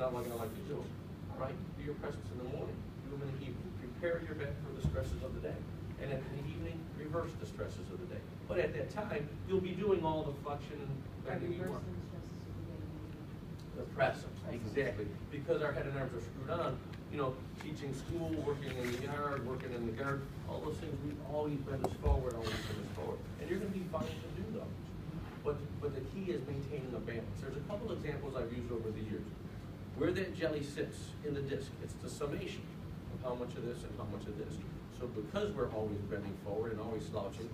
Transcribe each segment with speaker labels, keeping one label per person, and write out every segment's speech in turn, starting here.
Speaker 1: not like I like to do, right? Do your press ups in the morning, do them in the evening. Prepare your bed for the stresses of the day. And in the evening, reverse the stresses of the day. But at that time, you'll be doing all the flexion and bending you want. The press ups, exactly. Because our head and arms are screwed on, you know, teaching school, working in the yard, working in the garden, all those things, we always bend us forward, always bend us forward. And you're gonna be fine to do those. But the key is maintaining a balance. There's a couple examples I've used over the years. Where that jelly sits in the disc, it's the summation of how much of this and how much of this. So because we're always bending forward and always slouching,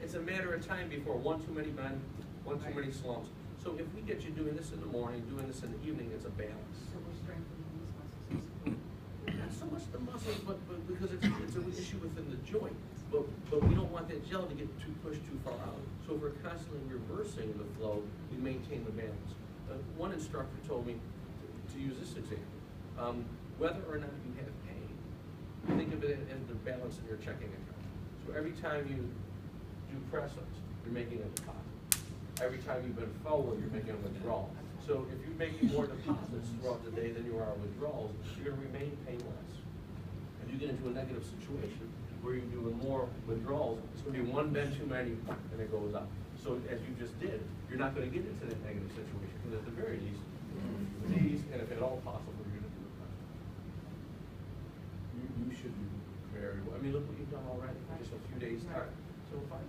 Speaker 1: it's a matter of time before one too many bend, one too many slumps. So if we get you doing this in the morning, doing this in the evening, it's a balance.
Speaker 2: So we're strengthening these muscles.
Speaker 1: Not so much the muscles, but because it's an issue within the joint. But we don't want that gel to get too pushed too far out. So if we're constantly reversing the flow, we maintain the balance. One instructor told me to use this example. Whether or not you have pain, think of it as the balance in your checking account. So every time you do press-ups, you're making a deposit. Every time you bend forward, you're making a withdrawal. So if you're making more deposits throughout the day than you are withdrawals, you're going to remain painless. If you get into a negative situation where you're doing more withdrawals, it's going to be one bend too many, and it goes up. So as you just did, you're not going to get into that negative situation, because at the very least, these, and if at all possible, you're going to do it. You should do very well. I mean, look what you've done already in just a few days' time. So fine.